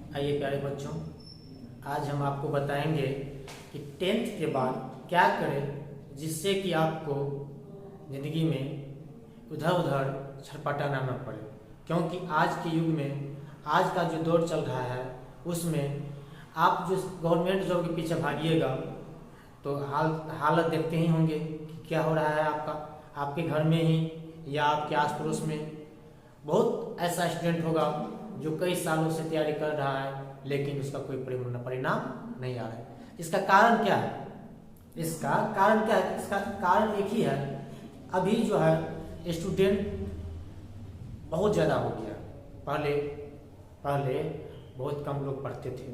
आइए प्यारे बच्चों, आज हम आपको बताएंगे कि टेंथ के बाद क्या करें जिससे कि आपको ज़िंदगी में उधर उधर छटपटाना न पड़े। क्योंकि आज के युग में, आज का जो दौर चल रहा है उसमें आप जो गवर्नमेंट जॉब के पीछे भागिएगा तो हालत देखते ही होंगे कि क्या हो रहा है आपके घर में ही या आपके आस पड़ोस में। बहुत ऐसा स्टूडेंट होगा जो कई सालों से तैयारी कर रहा है लेकिन उसका कोई परिणाम नहीं आ रहा है। इसका कारण क्या है? इसका कारण एक ही है, अभी जो है स्टूडेंट बहुत ज़्यादा हो गया। पहले बहुत कम लोग पढ़ते थे,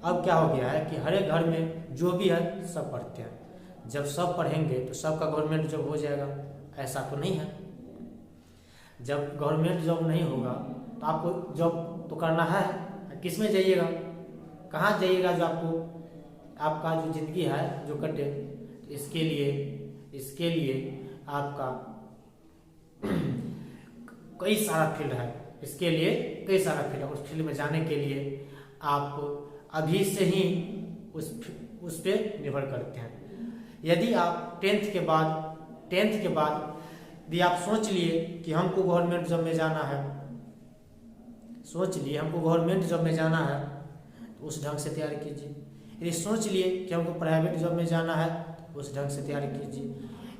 अब क्या हो गया है कि हर एक घर में जो भी है सब पढ़ते हैं। जब सब पढ़ेंगे तो सबका गवर्नमेंट जॉब हो जाएगा, ऐसा तो नहीं है। जब गवर्नमेंट जॉब नहीं होगा तो आपको जॉब तो करना है, किस में जाइएगा, कहाँ जाइएगा जो आपका जो ज़िंदगी है जो कटे। इसके लिए आपका कई सारा फील्ड है, उस फील्ड में जाने के लिए आप अभी से ही उस पे निर्भर करते हैं। यदि आप टेंथ के बाद यदि आप सोच लिए कि हमको गवर्नमेंट जॉब में जाना है, तो उस ढंग से तैयारी कीजिए। यदि सोच लिए कि हमको प्राइवेट जॉब में जाना है तो उस ढंग से तैयारी कीजिए।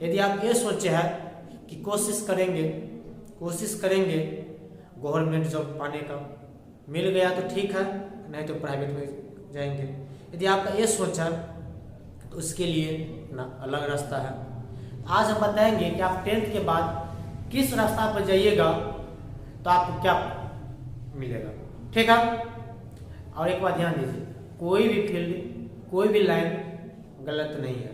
यदि आप ये सोचे हैं कि कोशिश करेंगे गवर्नमेंट जॉब पाने का, मिल गया तो ठीक है, नहीं तो प्राइवेट में जाएंगे। यदि आपका ये सोच है तो उसके लिए ना अलग रास्ता है। आज हम बताएंगे कि आप टेंथ के बाद किस रास्ता पर जाइएगा तो आपको क्या मिलेगा, ठीक है। और एक बात ध्यान दीजिए, कोई भी फील्ड, कोई भी लाइन गलत नहीं है,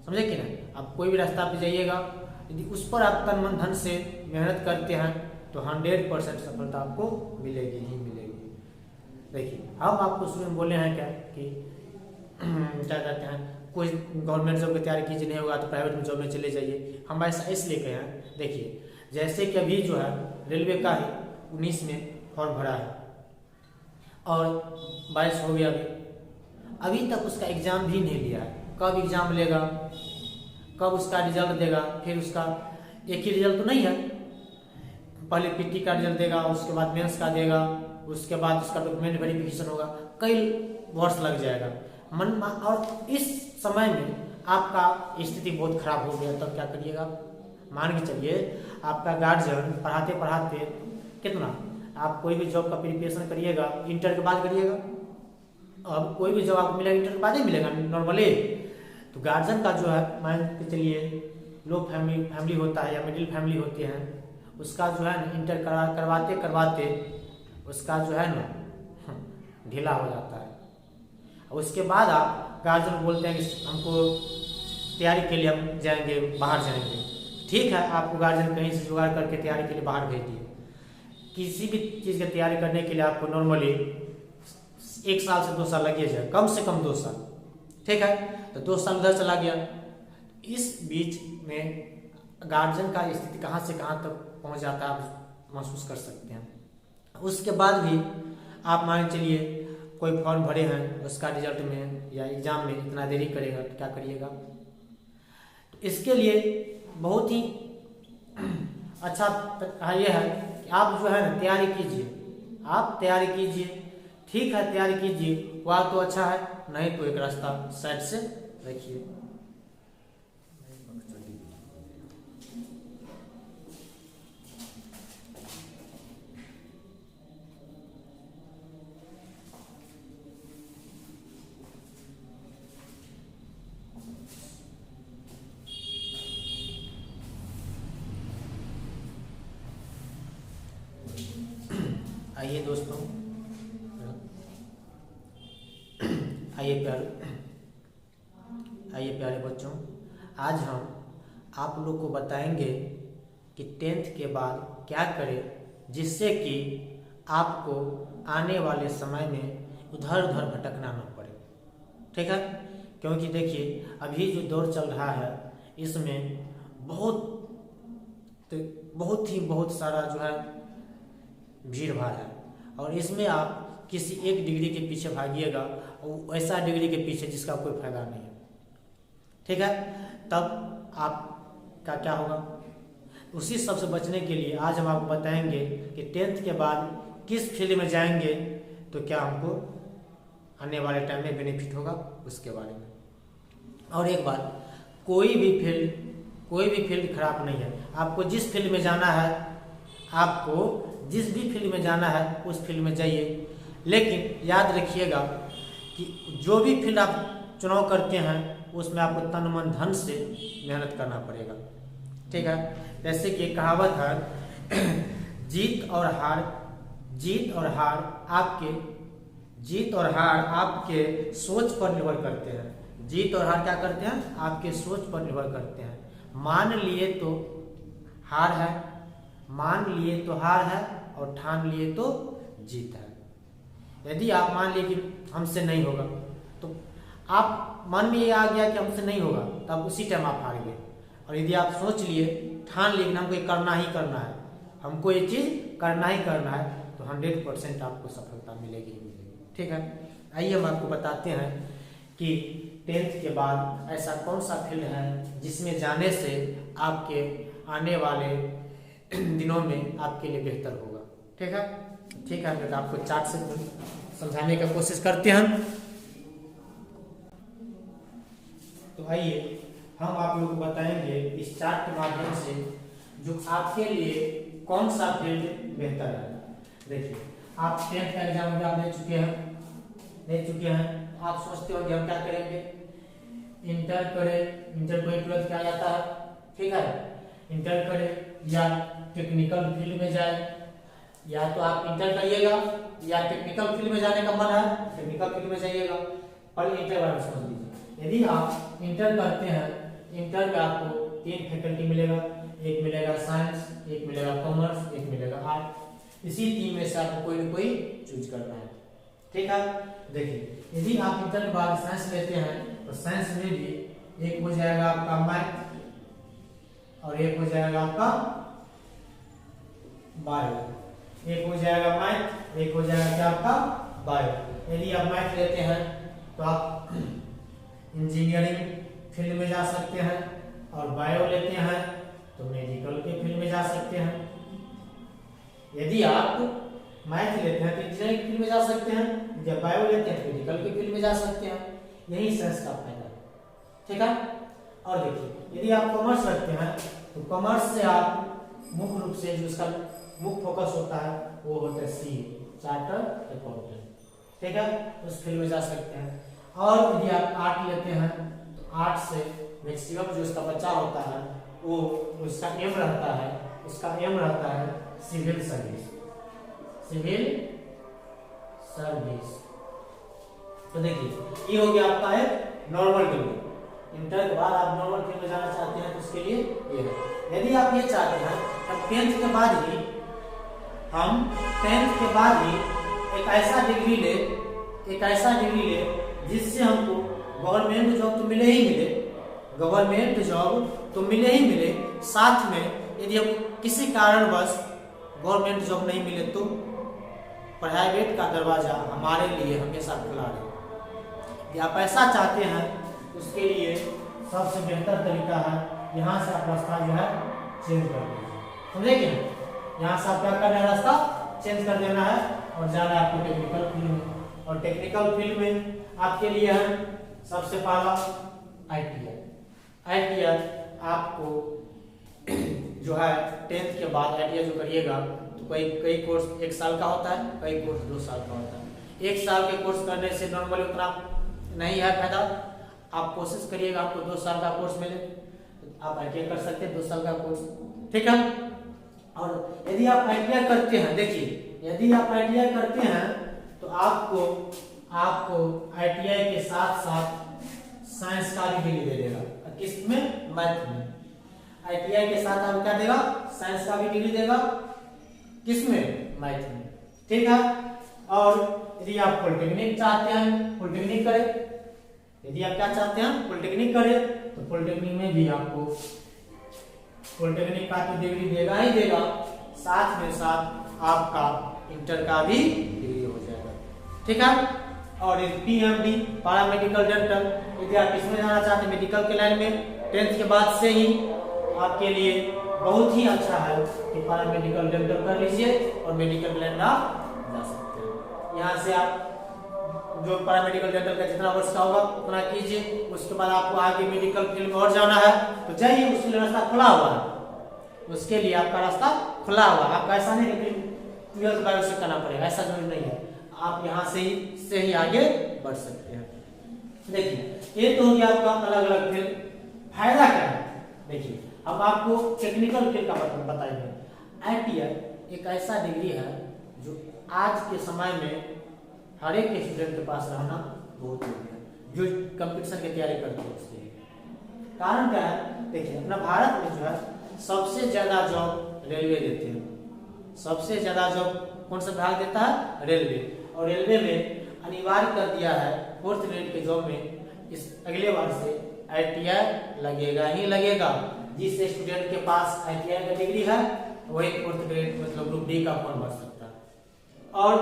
समझे कि ना। आप कोई भी रास्ता पे जाइएगा, यदि उस पर आप तन मन धन से मेहनत करते हैं तो 100% सफलता आपको मिलेगी ही मिलेगी। देखिए, हम आपको शुरू में बोले हैं क्या कहते हैं, कोई गवर्नमेंट जॉब की तैयारी कीजिए, नहीं होगा तो प्राइवेट जॉब में चले जाइए। हम ऐसा इसलिए कहे हैं, देखिए जैसे कि अभी जो है रेलवे का ही 19 में फॉर्म भरा है और 22 हो गया, अभी तक उसका एग्ज़ाम भी नहीं लिया है। कब एग्ज़ाम लेगा, कब उसका रिजल्ट देगा, फिर उसका एक ही रिजल्ट तो नहीं है, पहले पीटी का रिजल्ट देगा, उसके बाद मेंस का देगा, उसके बाद उसका डॉक्यूमेंट वेरिफिकेशन होगा, कई वर्ष लग जाएगा। और इस समय में आपका स्थिति बहुत खराब हो गया, तब क्या करिएगा? मान के चलिए आपका गार्जियन पढ़ाते कितना, आप कोई भी जॉब का प्रिपरेशन करिएगा, इंटर के बाद करिएगा। अब कोई भी जॉब आपको मिलेगा इंटर के बाद ही मिलेगा नॉर्मली। तो गार्जियन का जो है, मान के चलिए लो फैमिली होता है या मिडिल फैमिली होती है, उसका जो है ना इंटर करवाते उसका जो है ना ढीला हो जाता है। और उसके बाद आप गार्जियन बोलते हैं कि हमको तैयारी के लिए हम जाएंगे, बाहर जाएंगे। ठीक है, आपको गार्जियन कहीं से जुगाड़ करके तैयारी के लिए बाहर भेज दिए। किसी भी चीज़ की तैयारी करने के लिए आपको नॉर्मली 1 साल से 2 साल लगे जाए, कम से कम 2 साल, ठीक है। तो 2 साल उधर चला गया, इस बीच में गार्जियन का स्थिति कहाँ से कहाँ तक पहुँच जाता है आप महसूस कर सकते हैं। उसके बाद भी आप मान चलिए कोई फॉर्म भरे हैं, उसका रिजल्ट में या एग्ज़ाम में इतना देरी करेगा तो क्या करिएगा? तो इसके लिए बहुत ही अच्छा ये है कि आप जो है ना तैयारी कीजिए, ठीक है, तैयारी कीजिए, वह तो अच्छा है, नहीं तो एक रास्ता साइड से रखिए। आइए दोस्तों, आइए प्यारे बच्चों, आज हम आप लोग को बताएंगे कि टेंथ के बाद क्या करें जिससे कि आपको आने वाले समय में उधर उधर भटकना न पड़े, ठीक है। क्योंकि देखिए अभी जो दौर चल रहा है इसमें बहुत सारा जो है भीड़ भाड़ है और इसमें आप किसी एक डिग्री के पीछे भागिएगा, वो ऐसा डिग्री के पीछे जिसका कोई फायदा नहीं है। ठीक है, तब आपका क्या होगा। उसी सब से बचने के लिए आज हम आपको बताएंगे कि 10th के बाद किस फील्ड में जाएंगे तो क्या हमको आने वाले टाइम में बेनिफिट होगा, उसके बारे में। और एक बात, कोई भी फील्ड खराब नहीं है। आपको जिस फील्ड में जाना है, आपको जिस भी फील्ड में जाना है उस फील्ड में जाइए, लेकिन याद रखिएगा कि जो भी फील्ड आप चुनाव करते हैं उसमें आपको तन मन धन से मेहनत करना पड़ेगा। ठीक है, जैसे कि कहावत है जीत और हार आपके सोच पर निर्भर करते हैं। जीत और हार क्या करते हैं, आपके सोच पर निर्भर करते हैं। मान लिए तो हार है और ठान लिए तो जीत है। यदि आप मान लिए कि हमसे नहीं होगा, तो आप मन में ये आ गया कि हमसे नहीं होगा, तब उसी टाइम आप हार गए। और यदि आप सोच लिए, ठान लिए कि हमको ये करना ही करना है, हमको ये चीज करना ही करना है, तो 100% आपको सफलता मिलेगी ही मिलेगी। ठीक है, आइए हम आपको बताते हैं कि 10th के बाद ऐसा कौन सा फील्ड है जिसमें जाने से आपके आने वाले दिनों में आपके लिए बेहतर होगा। ठीक है, हम आपको चार्ट से समझाने का कोशिश करते हैं। तो आइए हम आप लोगों को बताएंगे इस चार्ट के माध्यम से जो आपके लिए कौन सा फील्ड बेहतर है। देखिए, आप 10th का एग्जाम आप दे चुके हैं, आप सोचते हो कि हम क्या करेंगे, इंटर करें, इंटर कोई 12th क्या जाता है। ठीक है, इंटर करें या टेक्निकल फील्ड में जाए, या तो आप इंटर करिएगा या टेक्निकल फील्ड में जाने का मन है टेक्निकल फील्ड में जाइएगा। पर इंटर बारे में समझ लीजिए, यदि आप इंटर करते हैं, इंटर में आपको 3 फैकल्टी मिलेगा, एक मिलेगा साइंस, एक मिलेगा कॉमर्स, एक मिलेगा आर्ट। इसी 3 में से आपको कोई ना कोई चूज करना है। ठीक है, देखिए, यदि आप इंटर के बाद साइंस लेते हैं तो साइंस में भी एक हो जाएगा आपका मैथ और एक हो जाएगा आपका बायो। एक हो जाएगा मैथ, एक हो जाएगा क्या आपका बायो। यदि आप मैथ लेते हैं तो आप इंजीनियरिंग फील्ड में जा सकते हैं, और बायो लेते हैं तो मेडिकल के फील्ड में जा सकते हैं। यदि आप मैथ लेते हैं तो इंजीनियरिंग फील्ड में जा सकते हैं, जब बायो लेते हैं तो मेडिकल के फील्ड में जा सकते हैं। यही साइंस का फायदा है। ठीक है, और देखिए, यदि आप कॉमर्स रखते हैं तो कॉमर्स से आप मुख्य रूप से जो उसका मुख्य फोकस होता है वो होता है सी, चार्टर्ड अकाउंटेंट। ठीक है, उस फील्ड में जा सकते हैं। और यदि आप आर्ट लेते हैं तो आर्ट से मैक्सिमम जो उसका बच्चा होता है वो उसका एम रहता है सिविल सर्विस। तो देखिए, ये हो गया आपका है नॉर्मल डिग्री। इंटर के बाद आप नॉर्मल फील्ड में जाना चाहते हैं तो उसके लिए ये है। यदि आप ये चाहते हैं तब 10th के बाद ही एक ऐसा डिग्री ले जिससे हमको गवर्नमेंट जॉब तो मिले ही मिले, साथ में यदि हम किसी कारणवश गवर्नमेंट जॉब नहीं मिले तो प्राइवेट का दरवाजा हमारे लिए हमेशा खुला रहे। यदि आप ऐसा चाहते हैं उसके लिए सबसे बेहतर तरीका है यहाँ से आप रास्ता जो है चेंज कर दीजिए। समझे कि यहाँ से आप क्या करना है, रास्ता चेंज कर देना है और जाना है आपको टेक्निकल फील्ड में। और टेक्निकल फील्ड में आपके लिए है सबसे पहला ITI। आपको जो है 10th के बाद ITI जो करिएगा तो कई कोर्स 1 साल का होता है, कई कोर्स 2 साल का होता है। 1 साल के कोर्स करने से नॉर्मली उतना नहीं है फायदा। आप कोशिश करिएगा आपको 2 साल का कोर्स मिले, तो आप ITI कर सकते हैं 2 साल का कोर्स। ठीक है, और यदि आप ITI करते हैं, देखिए, यदि आप ITI करते हैं तो आपको ITI के साथ साइंस का भी डिग्री दे देगा। किसमें? मैथ में। ITI के साथ आपको क्या देगा? साइंस का भी डिग्री देगा। किसमें? मैथ में। ठीक है, और यदि आप पॉलिटेक्निक चाहते हैं, पॉलिटेक्निक करें। यदि आप क्या चाहते हैं, पॉलिटेक्निक करें, तो पॉलिटेक्निक में भी आपको पॉलिटेक्निक का तो डिग्री देगा ही देगा, साथ में साथ आपका इंटर का भी डिग्री हो जाएगा। ठीक है। और PMD पैरामेडिकल डेंटल, यदि आप इसमें जाना चाहते हैं मेडिकल के लाइन में, 10th के बाद से ही आपके लिए बहुत ही अच्छा है कि पैरामेडिकल डेंटल कर लीजिए और मेडिकल लाइन में आप जा सकते हैं। यहाँ से आप जो पैरामेडिकल डेंटल का जितना वर्ष का होगा उतना कीजिए, उसके बाद आपको आगे मेडिकल फील्ड में और जाना है तो जाइए, उसके लिए रास्ता खुला हुआ है, उसके लिए आपका रास्ता खुला हुआ है। आपका ऐसा नहीं कि 12th बायो से करना पड़ेगा, ऐसा जरूरी नहीं है, आप यहाँ से ही आगे बढ़ सकते हैं। देखिए ये तो हो गया आपका अलग अलग फील्ड। फायदा क्या है, देखिए अब आपको टेक्निकल फील्ड का बताएंगे। ITI एक ऐसा डिग्री है जो आज के समय में हर एक स्टूडेंट के पास रहना बहुत जरूरी है, जो कंपटीशन की तैयारी करते हैं उसके लिए। कारण क्या है, देखिए अपना भारत में जो है सबसे ज्यादा जॉब रेलवे देते हैं। सबसे ज्यादा जॉब कौन सा विभाग देता है, रेलवे। और रेलवे में अनिवार्य कर दिया है 4th ग्रेड के जॉब में इस अगले बार से ITI लगेगा ही लगेगा। जिस स्टूडेंट के पास ITI का डिग्री है वही 4th ग्रेड मतलब ग्रुप D का फॉर्म भर सकता है। और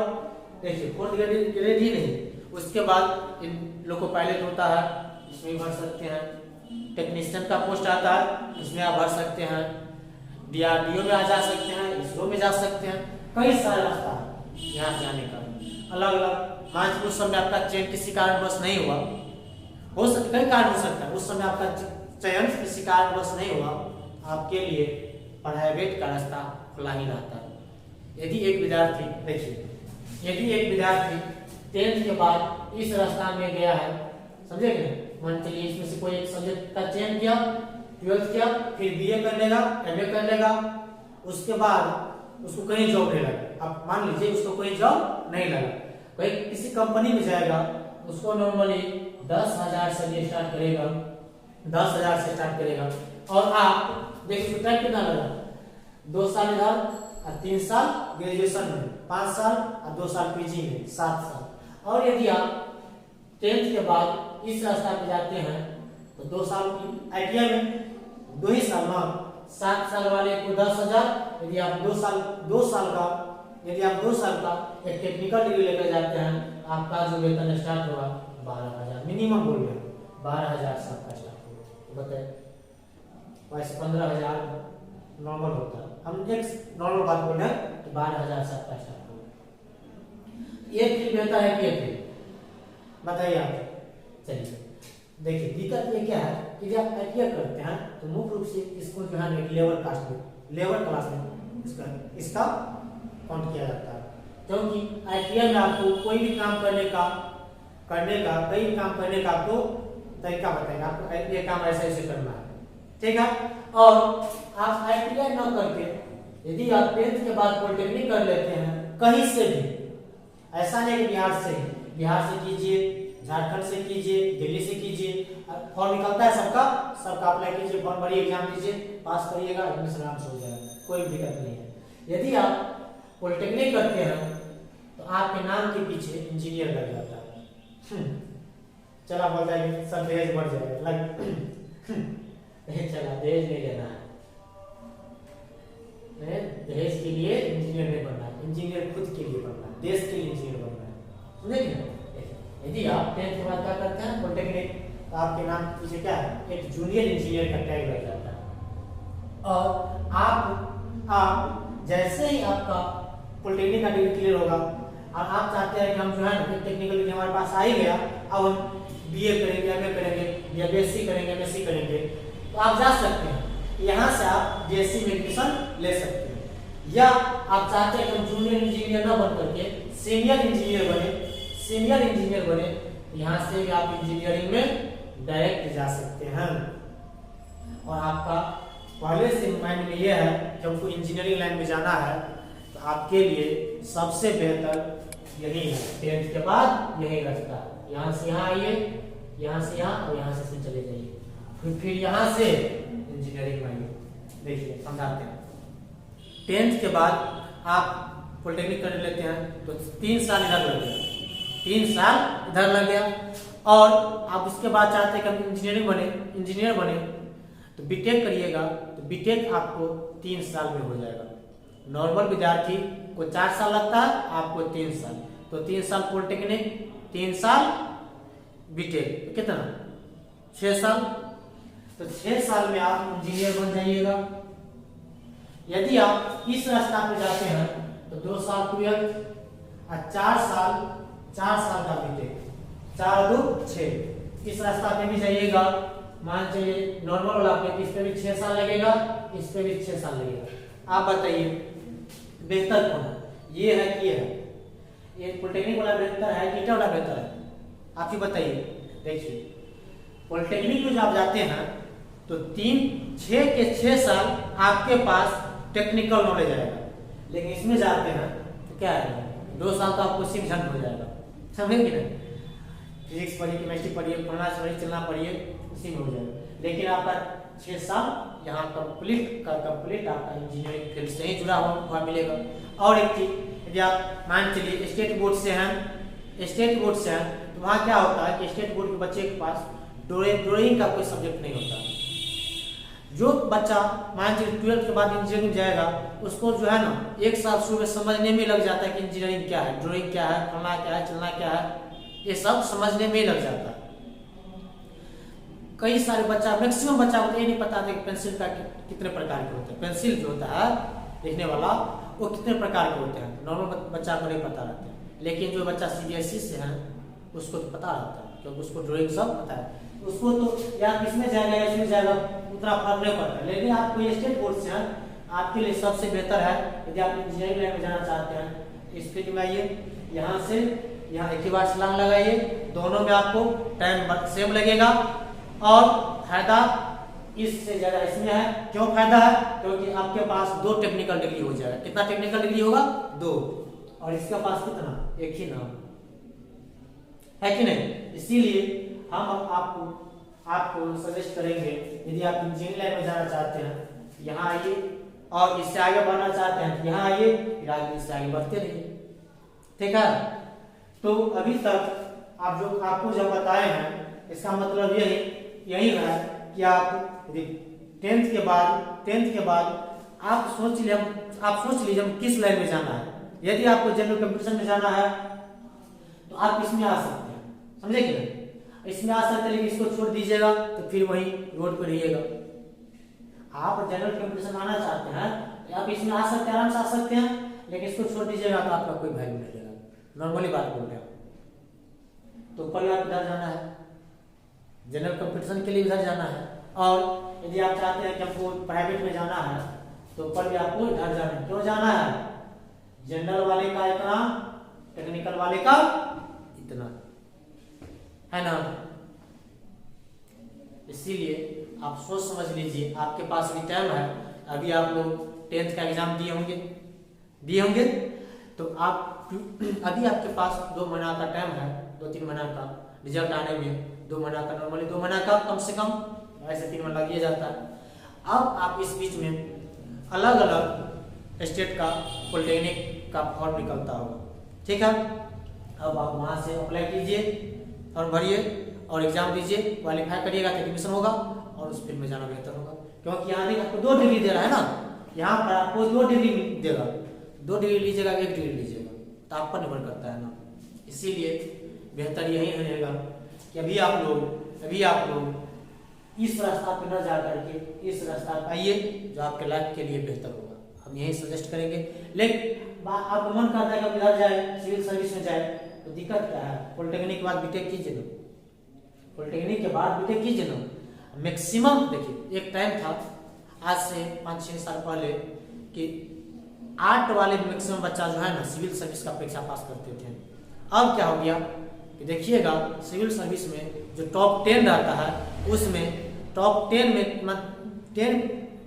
देखिए 4th ग्रेड ही नहीं, उसके बाद इन लोग को पायलट होता है, इसमें भर सकते हैं। टेक्नीशियन का पोस्ट आता है, इसमें आप भर सकते हैं। DRDO में आ जा सकते हैं, ISRO में जा सकते हैं। कई सारे रास्ता है यहाँ जाने का, अलग अलग। मान लीजिए उस समय आपका चयन किसी कारणवश नहीं हुआ, हो सकता कई कारण हो सकता है, उस समय आपका चयन किसी कारणवश नहीं हुआ, आपके लिए प्राइवेट का रास्ता खुला ही रहता है। यदि एक विद्यार्थी देखिए, यदि एक विद्यार्थी 10th के बाद इस रास्ता में गया है, समझे क्या, मान चलिए इसमें से कोई एक सब्जेक्ट का चयन किया, 12th किया, फिर BA कर लेगा, MA कर लेगा, उसके बाद उसको कहीं जॉब नहीं लगा। अब मान लीजिए उसको कोई जॉब नहीं लगा, कोई किसी कंपनी में जाएगा, उसको नॉर्मली 10,000 से स्टार्ट करेगा, 10,000 से स्टार्ट करेगा। और आप देखिए टाइम कितना लगा, 2 साल इधर और 3 साल ग्रेजुएशन में, 5 साल और 2 साल PG में, 7 साल। और यदि आप 10th के बाद इस रास्ता पे जाते हैं तो 2 साल की ITI में 2 ही साल ना, 7 साल वाले को 10,000। यदि आप 2 साल का एक टेक्निकल डिग्री लेकर जाते हैं, आपका जो वेतन स्टार्ट होगा 12,000 मिनिमम बोल रहे हैं, 12,000 से आपका स्टार्ट होगा। बताइए वैसे 15,000 नॉर्मल होता है, हम एक नॉर्मल बात बोल रहे हैं कि 12,000 से आपका स्टार्ट होगा। एक फील्ड बेहतर है कि एक फील्ड, बताइए आप। चलिए देखिए दिक्कत ये क्या है कि जब आप ITI करते हैं तो मुख्य रूप से इसको जो है लेवल क्लास में इसका काउंट किया जाता है, क्योंकि ITI में आपको कोई भी काम करने का कई काम करने का आपको तरीका बताएगा, आपको ये काम ऐसे करना है, ठीक है। और आप ITI न करके यदि आप 10th के बाद पॉलिटेक्निक कर लेते हैं कहीं से भी, ऐसा नहीं कि बिहार से कीजिए, झारखंड से कीजिए, दिल्ली से कीजिए, फॉर्म निकलता है सबका अप्लाई कीजिए, फॉर्म भरिए, एग्जाम दीजिए, पास करिएगा, एडमिशन आराम से हो जाएगा, कोई दिक्कत नहीं है। यदि आप पॉलिटेक्निक करते हैं तो आपके नाम के पीछे इंजीनियर लग जाता है। चला बोल जाएंगे सब दहेज बढ़ जाएगा, चला दहेज नहीं लेना है, दहेज के लिए इंजीनियर नहीं बनना है, इंजीनियर खुद के लिए बनना है, देश के लिए इंजीनियर बनना है, समझे। यदि आप 10th के बाद क्या करते हैं पॉलिटेक्निक, तो आपके नाम के पीछे क्या है, एक जूनियर इंजीनियर का टैग लग जाता है। और आप जैसे ही आपका पॉलिटेक्निक का डिग्री क्लियर होगा और आप चाहते हैं कि हम जो है ना टेक्निकल डिग्री हमारे पास आ ही गया, अब हम BA करेंगे, MA करेंगे या BSc करेंगे, MSc करेंगे, तो आप जा सकते हैं। यहाँ से आप BSc में एडमिशन ले सकते हैं, या आप चाहते हैं कि हम जूनियर इंजीनियर न बन करके सीनियर इंजीनियर बने, यहाँ से भी आप इंजीनियरिंग में डायरेक्ट जा सकते हैं। और आपका पहले से माइंड में यह है कि हमको इंजीनियरिंग लाइन में जाना है, तो आपके लिए सबसे बेहतर यही है, 10th के बाद यही रास्ता, यहाँ से यहाँ आइए, यहाँ से यहाँ और यहाँ से चले जाइए, फिर यहाँ से इंजीनियरिंग में आइए। देखिए समझाते हैं, 10th के बाद आप पॉलिटेक्निक कर लेते हैं तो 3 साल इधर लग गया, 3 साल इधर लग गया, और आप उसके बाद चाहते हैं कि हम इंजीनियर बने तो बीटेक करिएगा, तो बीटेक आपको 3 साल में हो जाएगा। नॉर्मल विद्यार्थी को 4 साल लगता है, आपको 3 साल। तो 3 साल पॉलिटेक्निक, 3 साल बीटेक, तो कितना 6 साल। तो 6 साल में आप इंजीनियर बन जाइएगा। यदि आप इस रास्ता पे जाते हैं तो 2 साल ट्वेल्थ और 4 साल का बीटेक, 4 2 6। इस रास्ता पे भी जाइएगा, मान चलिए नॉर्मल वाला पे, इस पे भी 6 साल लगेगा, इस पे भी 6 साल लगेगा। आप बताइए बेहतर कौन है, ये है कि ये है? ये पॉलिटेक्निक वाला बेहतर है कि वाला बेहतर है? आप ही बताइए। देखिए पॉलिटेक्निक में जब आप जाते हैं तो 6 के 6 साल आपके पास टेक्निकल नॉलेज आएगा, लेकिन इसमें जाते हैं तो क्या है 2 साल तो आपको सिर्फ झंड हो जाएगा, समझे कि नहीं? फिजिक्स पढ़िए, केमिस्ट्री पढ़िए, पढ़ना पढ़िए, चलना पढ़िए, उसी में हो जाएगा। लेकिन आपका 6 साल यहाँ कंप्लीट आपका इंजीनियरिंग फील्ड से ही जुड़ा हुआ मिलेगा। और एक चीज, यदि आप मान चलिए स्टेट बोर्ड से हैं तो वहाँ क्या होता है कि स्टेट बोर्ड के बच्चे के पास ड्राइंग का कोई सब्जेक्ट नहीं होता। जो बच्चा मान लीजिए 12th के बाद इंजीनियरिंग जाएगा, उसको जो है ना 1 साल शुरू में समझने में लग जाता है कि इंजीनियरिंग क्या है, ड्राइंग क्या है, पढ़ना क्या है, चलना क्या है, ये सब समझने में लग जाता है। कई सारे बच्चा, मैक्सिमम बच्चा को ये नहीं पता था कि पेंसिल का कितने प्रकार के होते हैं। पेंसिल जो होता है लिखने वाला वो कितने प्रकार के होते हैं, नॉर्मल बच्चा को नहीं पता रहता है। लेकिन जो बच्चा CBSE से है उसको तो पता रहता है, क्योंकि उसको ड्राइंग सब पता है। उसको तो या किसमें जाएगा या इसमें जाएगा उतना फर्क नहीं पड़ता है। लेकिन आप कोई स्टेट बोर्ड से हैं, आपके लिए सबसे बेहतर है यदि आप इंजीनियरिंग लाइन में जाना चाहते हैं, इस फील्ड में आइए, यहाँ से यहाँ एक ही बार छलांग लगाइए, दोनों में आपको टाइम सेम लगेगा और फायदा इससे ज्यादा इसमें है। क्यों फायदा है? क्योंकि आपके पास 2 टेक्निकल डिग्री हो जाएगा। कितना टेक्निकल डिग्री होगा? 2। और इसके पास कितना? एक ही नाम है कि नहीं? इसीलिए हम आपको सजेस्ट करेंगे, यदि आप इंजीनियरिंग लाइन में जाना चाहते हैं यहाँ आइए, और इससे आगे बढ़ना चाहते हैं यहाँ आइए, फिर आगे इससे आगे बढ़ते रहिए, ठीक है? तो अभी तक आपको जो बताए हैं इसका मतलब यही है कि आप 10th के बाद आप सोच लीजिए हम किस लाइन में जाना है। यदि आपको जनरल कंपटीशन में जाना है तो आप इसमें आ सकते हैं, समझे कि नहीं? इसमें आ सकते हैं, लेकिन इसको छोड़ दीजिएगा तो फिर वही रोड पर रहिएगा। आप जनरल कंपटीशन आना चाहते हैं तो आप इसमें आ सकते हैं, आराम से आ सकते हैं, लेकिन इसको छोड़ दीजिएगा तो आपका कोई वैल्यू नहीं रहेगा। नॉर्मली बात बोल रहे हैं। तो पहले आप इधर जाना है, जनरल कंपटीशन के लिए इधर जाना है। और यदि आप चाहते हैं कि आपको प्राइवेट में जाना है तो पहले आपको इधर जाना है। क्यों जाना है? जनरल वाले का इतना, टेक्निकल वाले का इतना, है ना? इसीलिए आप सोच समझ लीजिए, आपके पास भी टाइम है। अभी आप लोग 10th का एग्जाम दिए होंगे तो आप अभी आपके पास 2 महीना का टाइम है, 2-3 महीना का रिजल्ट आने में 2 महीना का, नॉर्मली 2 महीना का कम से कम, ऐसे 3 महीना लग जाता है। अब आप इस बीच में अलग अलग स्टेट का पॉलिटेक्निक का फॉर्म निकलता होगा, ठीक है? अब आप वहां से अप्लाई कीजिए, फॉर्म भरिए और एग्जाम दीजिए, क्वालिफाई करिएगा तो एडमिशन होगा और उस फील्ड में जाना बेहतर होगा। क्योंकि यहाँ देखिए आपको 2 डिग्री दे रहा है ना, यहाँ पर आपको 2 डिग्री देगा, 2 डिग्री लीजिएगा, 1 डिग्री लीजिएगा, तो आप पर निर्भर करता है ना। इसीलिए बेहतर यही रहेगा कि अभी आप लोग इस रास्ता पे न जा करके इस रास्ता पे आइए जो आपके लाइफ के लिए बेहतर होगा, हम यही सजेस्ट करेंगे। लेकिन आपको मन करता है कि इधर जाए, सिविल सर्विस में जाए, तो दिक्कत क्या है? पॉलिटेक्निक के बाद बीटेक कीजिए ना, पॉलिटेक्निक के बाद बीटेक कीजिए ना। मैक्सिमम देखिए एक टाइम था आज से 5-6 साल पहले कि 8 वाले मैक्सिमम बच्चा जो है ना सिविल सर्विस का परीक्षा पास करते थे। अब क्या हो गया कि देखिएगा सिविल सर्विस में जो टॉप 10 रहता है उसमें टॉप 10 में 10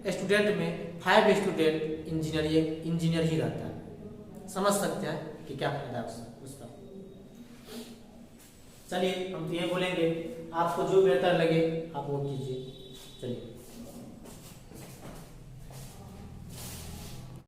स्टूडेंट में 5 स्टूडेंट इंजीनियर ही रहता है। समझ सकते हैं कि क्या फायदा उसका। चलिए हम तो ये बोलेंगे, आपको जो बेहतर लगे आप वो कीजिए। चलिए।